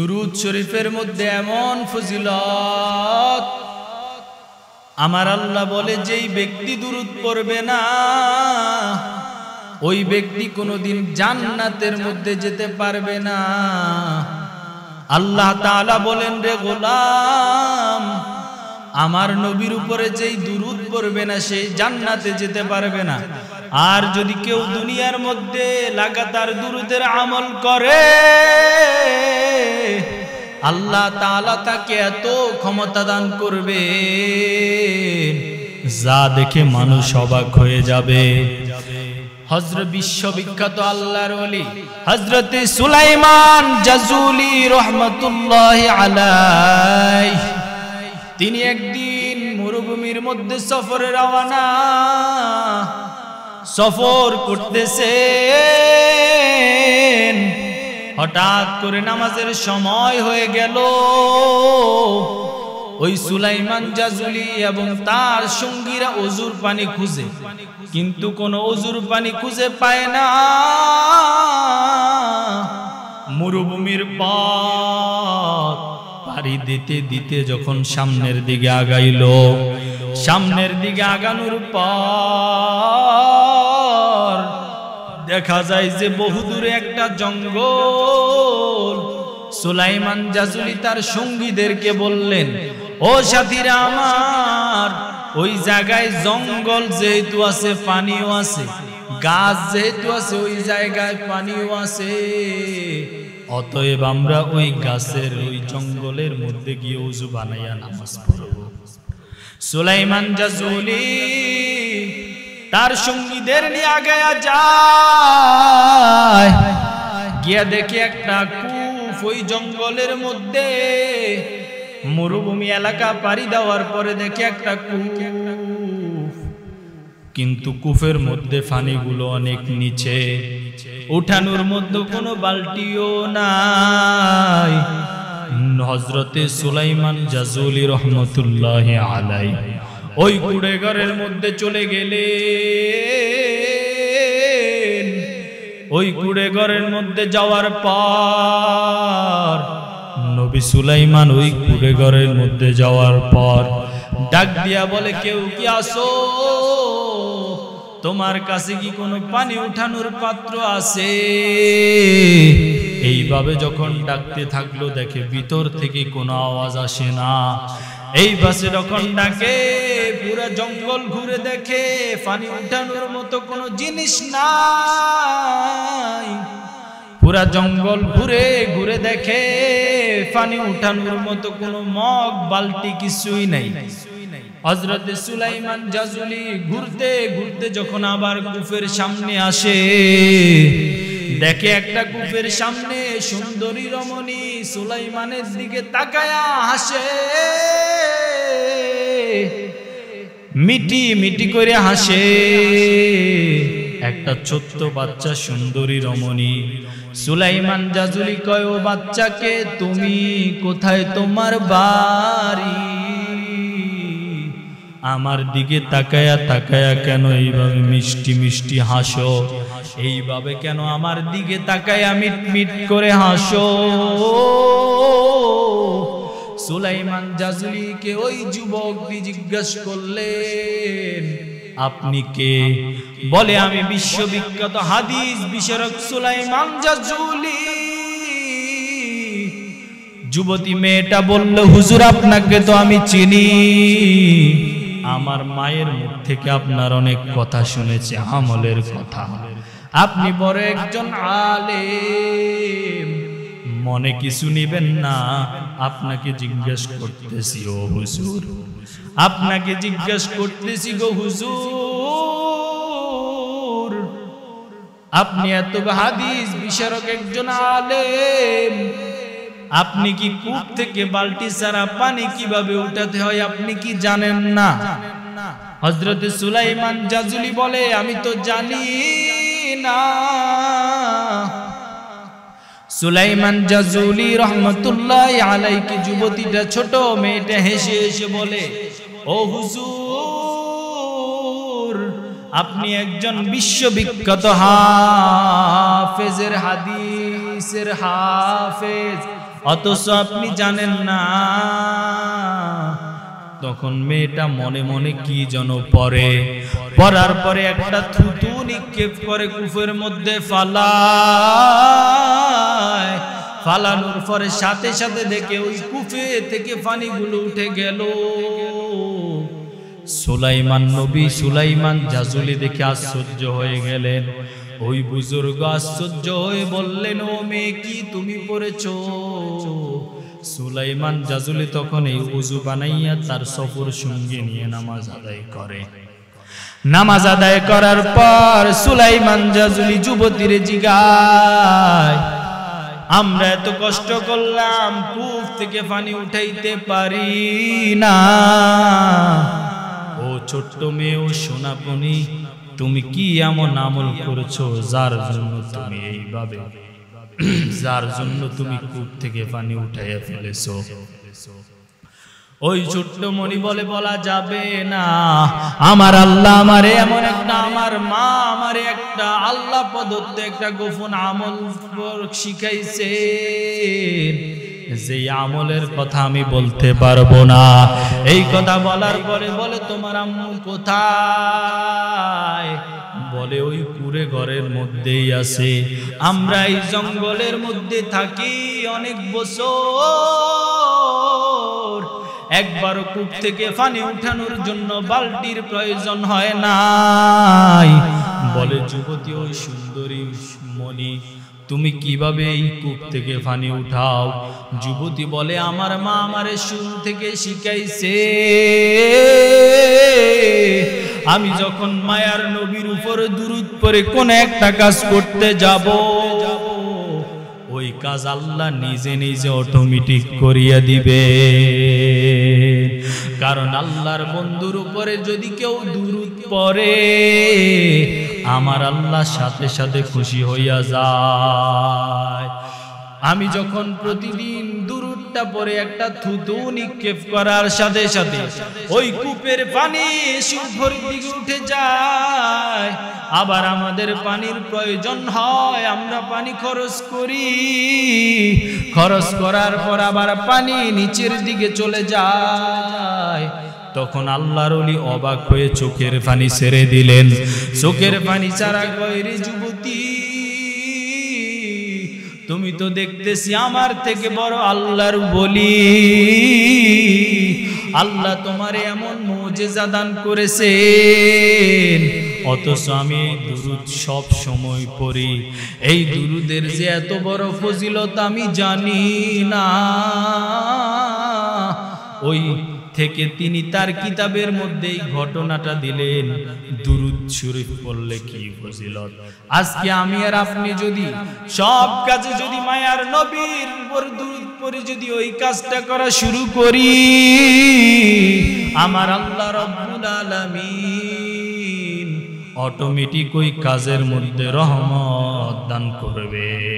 দুরূদ শরীফের মধ্যে এমন ফজিলত, আমার আল্লাহ বলে যেই ব্যক্তি দুরূদ পড়বে না ওই ব্যক্তি কোনোদিন জান্নাতের মধ্যে যেতে পারবে না। আল্লাহ তাআলা বলেন, রে গোলাম, আমার নবীর উপরে যেই দুরূদ পড়বে না সেই জান্নাতে যেতে পারবে না। আর যদি কেউ দুনিয়ার মধ্যে লাগাতার দুরূদের আমল করে আল্লাহ তাআলা তাকে এত ক্ষমতা দান করবে যা দেখে মানুষ অবাক হয়ে যাবে। হযরত বিশ্ববিখ্যাত আল্লাহর ওলি হযরত সুলাইমান জাজুলি রাহমাতুল্লাহি আলাইহি, তিনি একদিন মরুভূমির মধ্যে সফরে রওনা, সফর করতেছেন। হঠাৎ করে নামাজের সময় হয়ে গেল। ওই সুলাইমান জাজুলি এবং তার সঙ্গীরা ওযুর পানি খুঁজে, কিন্তু কোনো ওযুর পানি খুঁজে পায় না। মরুভূমির পথ পাড়ি দিতে দিতে যখন সামনের দিকে আগাইল, সামনের দিকে আগানোর পর দেখা যায় যে বহুদূরে একটা জঙ্গল। সুলাইমান জাজুলি তার সঙ্গীদেরকে বললেন, ও সাথীরা আমার, ওই জায়গায় জঙ্গল যেহেতু আছে পানিও আছে, গাছ যেহেতু আছে ওই জায়গায় পানিও আছে, অতএব আমরা ওই গাছের ওই জঙ্গলের মধ্যে গিয়ে ওযু বানাইয়া নামাজ পড়ব। সুলাইমান জাজুলি তার সঙ্গীদের নিয়ে আগায়া যায়, গিয়া দেখে একটা কূপ ওই জঙ্গলের মধ্যে। মরুভূমি এলাকা পাড়ি দেওয়ার পরে দেখে একটা কূপ, কিন্তু কূপের মধ্যে পানিগুলো অনেক নিচে, উঠানোর মধ্যে কোনো বালতিও নাই। হযরতে সুলাইমান জাজুলি রাহমাতুল্লাহি আলাইহি ওই কুড়েঘরের মধ্যে চলে গেলেন। ওই কুড়েঘরের মধ্যে যাওয়ার পর নবী সুলাইমান ওই কুড়েঘরের মধ্যে যাওয়ার পর ডাক দিয়া বলে, কেউ কি আসো? তোমার কাছে কি কোনো পানি উঠানোর পাত্র আছে? এইভাবে যখন ডাকতে থাকলো দেখে ভিতর থেকে কোনো আওয়াজ আসে না। এই পাশে যখন ডাকে পুরো জঙ্গল ঘুরে দেখে পানি উঠানোর মতো কোনো জিনিস নাই। পুরা জঙ্গল ঘুরে ঘুরে দেখে পানি উঠানোর মতো কোনো মগ বালতি কিছুই নাই। হযরত সুলাইমান জাজুলি ঘুরতে ঘুরতে যখন আবার কূপের সামনে আসে, দেখে একটা কূপের সামনে সুন্দরী রমণী সুলাইমানের দিকে তাকায়া হাসে, মিটি মিটি করে হাসে। একটা ছোট্ট বাচ্চা সুন্দরী রমণী। সুলাইমান জাজুলি কয়, ও বাচ্চাকে, তুমি কোথায়, তোমার বাড়ি? আমার দিকে তাকায়া তাকায়া কেন এইভাবে মিষ্টি মিষ্টি হাসো? এইভাবে কেন আমার দিকে তাকায়া মিট মিট করে হাসো? সুলাইমান জাজুলিকে ওই যুবকটি জিজ্ঞাসা করলেন, আপনি কে? বলে, আমি বিশ্ববিখ্যাত হাদিস বিশারদ সুলাইমান জাজুলি। যুবতী মেয়েটা বলল, হুজুর, আপনাকে তো আমি চিনি, আমার মায়ের মুখ থেকে আপনার অনেক কথা শুনেছি, আমলের কথা। আপনি বড় একজন আলেম, মনে কিছু নিবেন না, আপনাকে জিজ্ঞেস করতেছি ও হুজুর, আপনাকে জিজ্ঞেস করতেছি গো হুজুর, আপনি এত হাদিস বিশারদ একজন আলেম, আপনি কি কূপ থেকে বালতি ছাড়া পানি কিভাবে উঠাতে হয় আপনি কি জানেন না? হযরত সুলাইমান জাজুলি বলে, আমি তো জানি না। সুলাইমান জাজুলি রাহমাতুল্লাহি আলাইহি যুবতীটা ছোট মেয়েটা হেসে হেসে বলে, ও হুজুর, আপনি একজন বিশ্ববিখ্যাত হাফেজের হাদিসের হাফেজ, অথচ আপনি জানেন না। তখন মেয়েটা মনে মনে কি যেন পড়ার পরে একটা থুতু নিক্ষেপ করে কূপের মধ্যে ফালানোর পরে সাথে সাথে দেখে ওই কূপে থেকে পানিগুলো উঠে গেল। সুলাইমান নবী সুলাইমান জাজুলি দেখে আশ্চর্য হয়ে গেলেন। ওই বুজুর্গ আশ্চর্য হয়ে বললেন, ও মেয়ে, কি তুমি পড়েছো? সুলাইমান জাজুলি তখন এই ওযু বানাইয়া তার সফর সঙ্গে নিয়ে নামাজ আদায় করে। নামাজ আদায় করার পর সুলাইমান জাজুলি যুবতীরে জিগায়, আমরা এত কষ্ট করলাম, কূপ থেকে পানি উঠাইতে পারি না। ও ছোট্ট মেয়ে, ও সোনাপনি, তুমি কি এমন আমল করেছো যার জন্য তুমি এইভাবে, যার জন্য তুমি কূপ থেকে পানি উঠাইয়া ফেলেছো? ওই ছোট্ট মনি বলে, বলা যাবে না। আমার আল্লাহ আমারে এমন একটা, আমার মা আমারে একটা আল্লাহ প্রদত্ত একটা গোপন আমল শিখাইছে, যে আমলের কথা আমি বলতে পারবো না। এই কথা বলার পরে বলে, তোমার আম্মু কোথায়? বলে, ওই কুঁড়ে ঘরের মধ্যেই আছে। আমরা এই জঙ্গলের মধ্যে থাকি অনেক বছর, একবারও কূপ থেকে পানি উঠানোর জন্য বালতির প্রয়োজন হয় নাই। বলে, যুবতী, ওই সুন্দরী মনি, তুমি কিভাবে এই কূপ থেকে পানি উঠাও? যুবতী বলে, আমার মা আমারে শুরু থেকে শিখাইছে, আমি যখন মায়ার নবীর উপরে দুরূদ পড়ে কোন একটা কাজ করতে যাব, ওই কাজ আল্লাহ নিজে নিজে অটোমেটিক করিয়া দিবে। কারণ আল্লাহর বন্ধুর উপরে যদি কেউ দুরূদ পড়ে, আমার আল্লাহ সাথে সাথে খুশি হইয়া যায়। আমি যখন প্রতিদিন দুরূদটা পরে একটা থুতু নিক্ষেপ করার সাথে সাথে ওই কূপের পানি উপরের দিকে উঠে যায়। আবার আমাদের পানির প্রয়োজন হয়, আমরা পানি খরচ করি, খরচ করার পর আবার পানি নিচের দিকে চলে যায়। তখন আল্লাহর ওলি অবাক হয়ে চোখের পানি ছেড়ে দিলেন। চোখের পানি ছাড়া কয়, রে যুবতী, তুমি তো দেখতেছি আমার থেকে বড় আল্লাহর বলি, আল্লাহ তোমারে এমন মুজিজা দান করেছেন, অথচ আমি দুরূদ সব সময় পড়ি। এই দুরূদের যে এত বড় ফজিলত আমি জানি না। ওই থেকে তিনি তার কিতাবের মধ্যে এই ঘটনাটা দিলেন, দুরূদ শরীফ পড়লে কি ফজিলত। আজকে আমি আর আপনি যদি সব কাজে যদি মায়ার নবীর উপর দুরূদ পড়ে যদি ওই কাজটা করা শুরু করি, আমার আল্লাহ রাব্বুল আলামিন অটোমেটিক ওই কাজের মধ্যে রহমত দান করবে।